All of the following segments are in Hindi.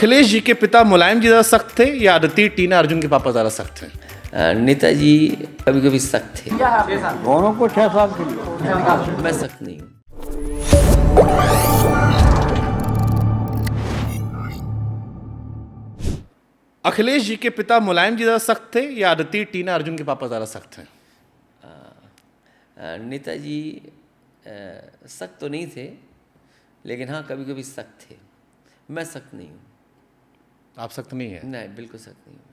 अखिलेश जी के पिता मुलायम जी ज़्यादा सख्त थे या अदिति टीना अर्जुन के पापा ज़्यादा सख्त थे? नेताजी कभी कभी सख्त थे। दोनों को 6 साल के लिए। मैं सख्त नहीं हूँ। अखिलेश जी के पिता मुलायम जी ज़्यादा सख्त थे या अदिति टीना अर्जुन के पापा ज़्यादा सख्त हैं? नेताजी सख्त तो नहीं थे, लेकिन हाँ कभी कभी सख्त थे। मैं सख्त नहीं हूँ। आप सख्त नहीं हैं? नहीं, बिल्कुल सख्त नहीं हूँ।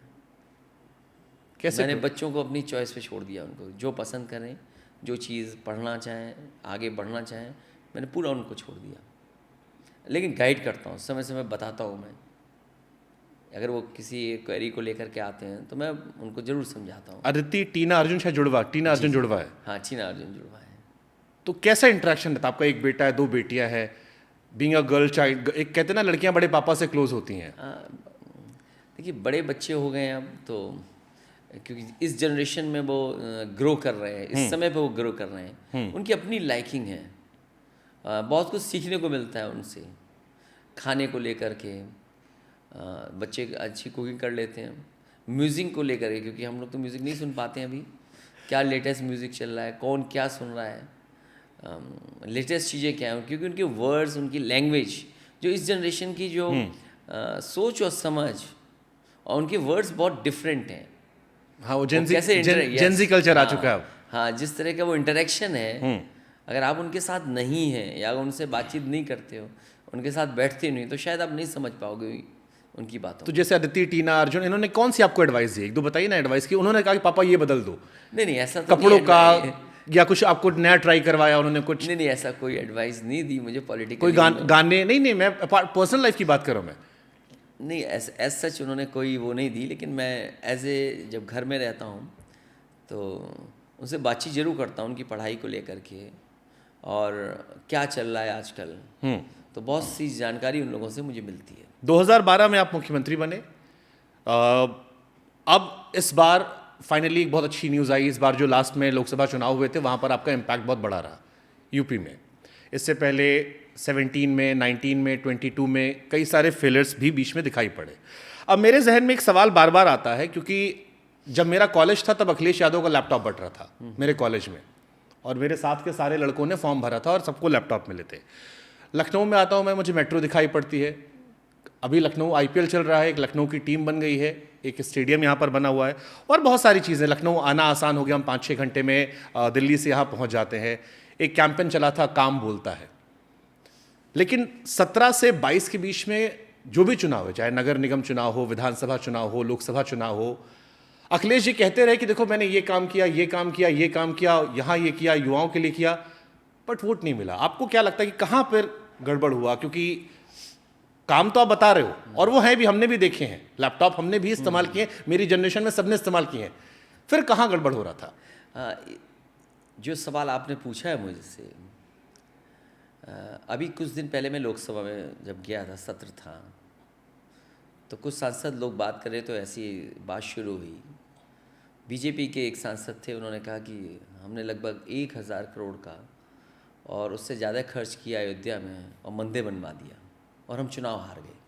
कैसे? मैंने बच्चों को अपनी चॉइस पे छोड़ दिया। उनको जो पसंद करें, जो चीज़ पढ़ना चाहें, आगे बढ़ना चाहें, मैंने पूरा उनको छोड़ दिया। लेकिन गाइड करता हूँ, समय समय बताता हूँ मैं। अगर वो किसी क्वेरी को लेकर के आते हैं तो मैं उनको ज़रूर समझाता हूँ। अदिति टीना अर्जुन शायद जुड़वा, टीना अर्जुन जुड़वा है। हाँ, टीना अर्जुन जुड़वा है। तो कैसा इंटरेक्शन रहता है? आपका एक बेटा है, 2 बेटियां हैं, बीइंग अ गर्ल चाइल्ड, एक कहते हैं ना लड़कियां बड़े पापा से क्लोज होती हैं। देखिए, बड़े बच्चे हो गए हैं अब तो, क्योंकि इस जनरेशन में वो ग्रो कर रहे हैं, इस समय पे वो ग्रो कर रहे हैं। उनकी अपनी लाइकिंग है। बहुत कुछ सीखने को मिलता है उनसे, खाने को लेकर के। बच्चे अच्छी कुकिंग कर लेते हैं। म्यूज़िक को लेकर के, क्योंकि हम लोग तो म्यूज़िक नहीं सुन पाते हैं अभी। क्या लेटेस्ट म्यूज़िक चल रहा है, कौन क्या सुन रहा है, लेटेस्ट चीज़ें क्या हैं, क्योंकि उनके वर्ड्स, उनकी लैंग्वेज, जो इस जनरेशन की जो सोच और समझ, और उनके वर्ड्स बहुत डिफरेंट हैं। हाँ, वो जेंजी कल्चर आ चुका है अब। हाँ, जिस तरह का वो इंटरेक्शन है, अगर आप उनके साथ नहीं हैं या उनसे बातचीत नहीं करते हो, उनके साथ बैठते नहीं, तो शायद आप नहीं समझ पाओगे उनकी बातों। तो जैसे अदिति टीना अर्जुन, इन्होंने कौन सी आपको एडवाइस दी? एक दो बताइए ना एडवाइस की। उन्होंने कहा कि पापा ये बदल दो, नहीं ऐसा तो कपड़ों का, या कुछ आपको नया ट्राई करवाया उन्होंने कुछ? नहीं, ऐसा कोई एडवाइस नहीं दी मुझे पॉलिटिकल। कोई गाने? नहीं, मैं पर्सनल लाइफ की बात कर रहा हूँ मैं। नहीं, एज सच उन्होंने कोई वो नहीं दी, लेकिन मैं एज ए जब घर में रहता हूँ तो उनसे बातचीत जरूर करता हूँ उनकी पढ़ाई को लेकर के, और क्या चल रहा है आजकल। तो बहुत सी जानकारी उन लोगों से मुझे मिलती है। 2012 में आप मुख्यमंत्री बने। अब इस बार फाइनली एक बहुत अच्छी न्यूज़ आई। इस बार जो लास्ट में लोकसभा चुनाव हुए थे, वहाँ पर आपका इम्पैक्ट बहुत बड़ा रहा यूपी में। इससे पहले 17 में, 19 में, 22 में कई सारे फेलियर्स भी बीच में दिखाई पड़े। अब मेरे जहन में एक सवाल बार बार आता है, क्योंकि जब मेरा कॉलेज था तब अखिलेश यादव का लैपटॉप बट रहा था मेरे कॉलेज में, और मेरे साथ के सारे लड़कों ने फॉर्म भरा था और सबको लैपटॉप मिले थे। लखनऊ में आता हूँ मैं, मुझे मेट्रो दिखाई पड़ती है। अभी लखनऊ IPL चल रहा है, एक लखनऊ की टीम बन गई है, एक स्टेडियम यहाँ पर बना हुआ है, और बहुत सारी चीज़ें। लखनऊ आना आसान हो गया, हम 5-6 घंटे में दिल्ली से यहाँ पहुँच जाते हैं। एक कैंपेन चला था, काम बोलता है। लेकिन 17 से 22 के बीच में जो भी चुनाव है, चाहे नगर निगम चुनाव हो, विधानसभा चुनाव हो, लोकसभा चुनाव हो, अखिलेश जी कहते रहे कि देखो मैंने ये काम किया, ये काम किया, ये काम किया, यहाँ ये किया, युवाओं के लिए किया, बट वोट नहीं मिला। आपको क्या लगता है कि कहाँ पर गड़बड़ हुआ? क्योंकि काम तो आप बता रहे हो, और वो है भी, हमने भी देखे हैं, लैपटॉप हमने भी इस्तेमाल किए, मेरी जनरेशन में सबने इस्तेमाल किए हैं। फिर कहाँ गड़बड़ हो रहा था? जो सवाल आपने पूछा है मुझसे, अभी कुछ दिन पहले मैं लोकसभा में जब गया था, सत्र था, तो कुछ सांसद लोग बात कर रहे, तो ऐसी बात शुरू हुई। बीजेपी के एक सांसद थे, उन्होंने कहा कि हमने लगभग 1000 करोड़ का और उससे ज़्यादा खर्च किया अयोध्या में, और मंदिर बनवा दिया, और हम चुनाव हार गए।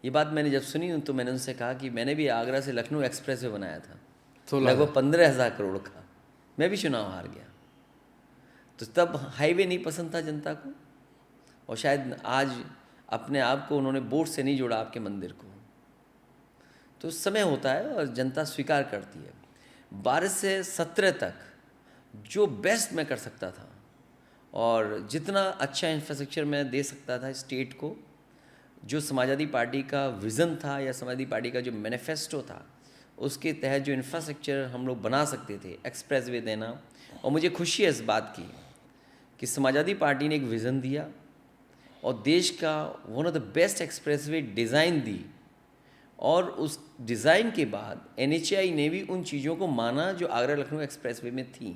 ये बात मैंने जब सुनी तो मैंने उनसे कहा कि मैंने भी आगरा से लखनऊ एक्सप्रेस वे बनाया था, तो लगभग 15,000 करोड़ का, मैं भी चुनाव हार गया। तो तब हाईवे नहीं पसंद था जनता को, और शायद आज अपने आप को उन्होंने बोर्ड से नहीं जोड़ा आपके मंदिर को। तो समय होता है और जनता स्वीकार करती है। 12 से 17 तक जो बेस्ट मैं कर सकता था, और जितना अच्छा इंफ्रास्ट्रक्चर मैं दे सकता था स्टेट को, जो समाजवादी पार्टी का विज़न था या समाजवादी पार्टी का जो मैनिफेस्टो था, उसके तहत जो इंफ्रास्ट्रक्चर हम लोग बना सकते थे, एक्सप्रेसवे देना। और मुझे खुशी है इस बात की कि समाजवादी पार्टी ने एक विज़न दिया और देश का one of the best expressway design दी, और उस डिज़ाइन के बाद NHAI ने भी उन चीज़ों को माना जो आगरा लखनऊ एक्सप्रेसवे में थी।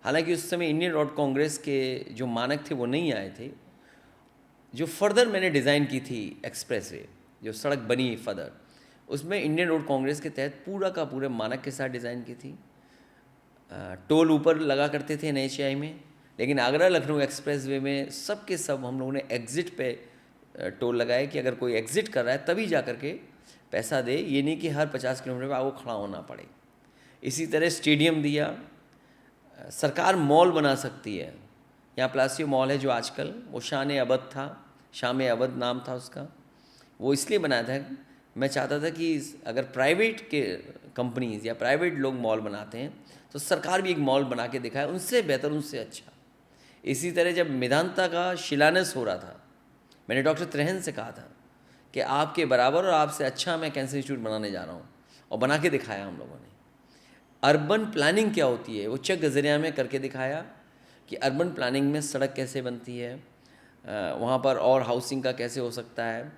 हालांकि उस समय इंडियन रोड कांग्रेस के जो मानक थे वो नहीं आए थे। जो फर्दर मैंने डिज़ाइन की थी एक्सप्रेसवे, जो सड़क बनी फर्दर, उसमें इंडियन रोड कांग्रेस के तहत पूरा का पूरे मानक के साथ डिज़ाइन की थी। टोल ऊपर लगा करते थे NHAI में, लेकिन आगरा लखनऊ एक्सप्रेसवे में सब के सब हम लोगों ने एग्ज़िट पे टोल लगाए कि अगर कोई एग्ज़िट कर रहा है तभी जा कर के पैसा दे, ये नहीं कि हर 50 किलोमीटर पर आपको खड़ा होना पड़े। इसी तरह स्टेडियम दिया। सरकार मॉल बना सकती है। यहाँ प्लासियो मॉल है जो आजकल, वो शाम अबद नाम था उसका। वो इसलिए बनाया था, मैं चाहता था कि अगर प्राइवेट के कंपनीज़ या प्राइवेट लोग मॉल बनाते हैं तो सरकार भी एक मॉल बना के दिखाए, उनसे बेहतर, उनसे अच्छा। इसी तरह जब मेदांता का शिलान्यास हो रहा था, मैंने डॉक्टर त्रेहन से कहा था कि आपके बराबर और आपसे अच्छा मैं कैंसर इंस्टीट्यूट बनाने जा रहा हूँ, और बना के दिखाया हम लोगों ने। अर्बन प्लानिंग क्या होती है वो चक गजरिया में करके दिखाया कि अर्बन प्लानिंग में सड़क कैसे बनती है, वहाँ पर और हाउसिंग का कैसे हो सकता है,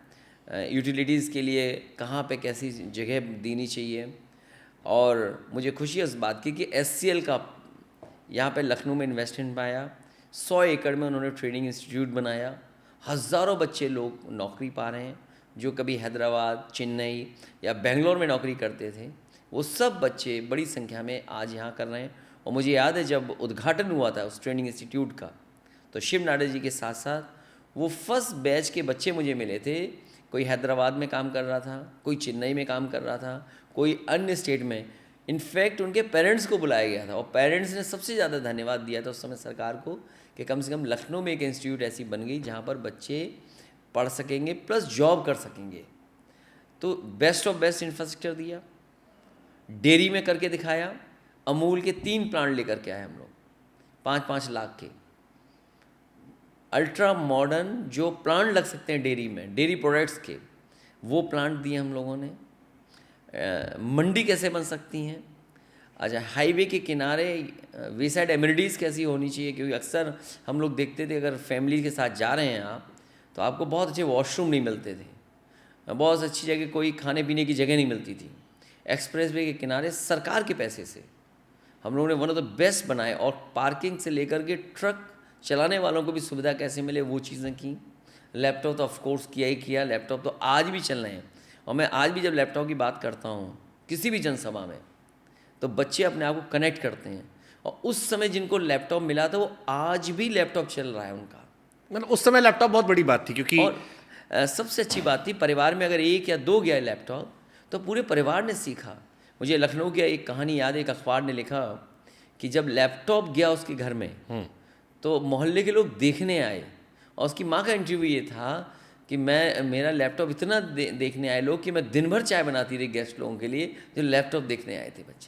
यूटिलिटीज़ के लिए कहाँ पे कैसी जगह देनी चाहिए। और मुझे खुशी है उस बात की कि SCL का यहाँ पे लखनऊ में इन्वेस्टमेंट पाया, 100 एकड़ में उन्होंने ट्रेनिंग इंस्टीट्यूट बनाया, हज़ारों बच्चे लोग नौकरी पा रहे हैं जो कभी हैदराबाद, चेन्नई या बेंगलोर में नौकरी करते थे, वो सब बच्चे बड़ी संख्या में आज यहाँ कर रहे हैं। और मुझे याद है जब उद्घाटन हुआ था उस ट्रेनिंग इंस्टीट्यूट का, तो शिव नाडा जी के साथ साथ वो फर्स्ट बैच के बच्चे मुझे मिले थे। कोई हैदराबाद में काम कर रहा था, कोई चेन्नई में काम कर रहा था, कोई अन्य स्टेट में। इनफैक्ट उनके पेरेंट्स को बुलाया गया था, और पेरेंट्स ने सबसे ज़्यादा धन्यवाद दिया था उस समय सरकार को कि कम से कम लखनऊ में एक इंस्टीट्यूट ऐसी बन गई जहाँ पर बच्चे पढ़ सकेंगे प्लस जॉब कर सकेंगे। तो बेस्ट ऑफ बेस्ट इंफ्रास्ट्रक्चर दिया, डेयरी में करके दिखाया। अमूल के 3 प्लांट लेकर के आए हम लोग, 5-5 लाख के अल्ट्रा मॉडर्न जो प्लांट लग सकते हैं डेयरी में, डेयरी प्रोडक्ट्स के, वो प्लांट दिए हम लोगों ने। मंडी कैसे बन सकती हैं, अच्छा हाईवे के किनारे वे साइड एमिनिटीज़ कैसी होनी चाहिए, क्योंकि अक्सर हम लोग देखते थे अगर फैमिली के साथ जा रहे हैं आप तो आपको बहुत अच्छे वॉशरूम नहीं मिलते थे, बहुत अच्छी जगह कोई खाने पीने की जगह नहीं मिलती थी। एक्सप्रेस वे के किनारे सरकार के पैसे से हम लोगों ने वन ऑफ द बेस्ट बनाए, और पार्किंग से लेकर के ट्रक चलाने वालों को भी सुविधा कैसे मिले वो चीज़ें की। लैपटॉप तो ऑफ कोर्स किया ही किया, लैपटॉप तो आज भी चल रहे हैं। और मैं आज भी जब लैपटॉप की बात करता हूँ किसी भी जनसभा में, तो बच्चे अपने आप को कनेक्ट करते हैं, और उस समय जिनको लैपटॉप मिला था वो आज भी लैपटॉप चल रहा है उनका। मतलब उस समय लैपटॉप बहुत बड़ी बात थी, क्योंकि और सबसे अच्छी बात थी, परिवार में अगर 1 या 2 गया लैपटॉप तो पूरे परिवार ने सीखा। मुझे लखनऊ की एक कहानी याद है, एक अखबार ने लिखा कि जब लैपटॉप गया उसके घर में तो मोहल्ले के लोग देखने आए, और उसकी माँ का इंटरव्यू ये था कि मेरा लैपटॉप इतना देखने आए लोग कि मैं दिन भर चाय बनाती रही गेस्ट लोगों के लिए जो लैपटॉप देखने आए थे बच्चे।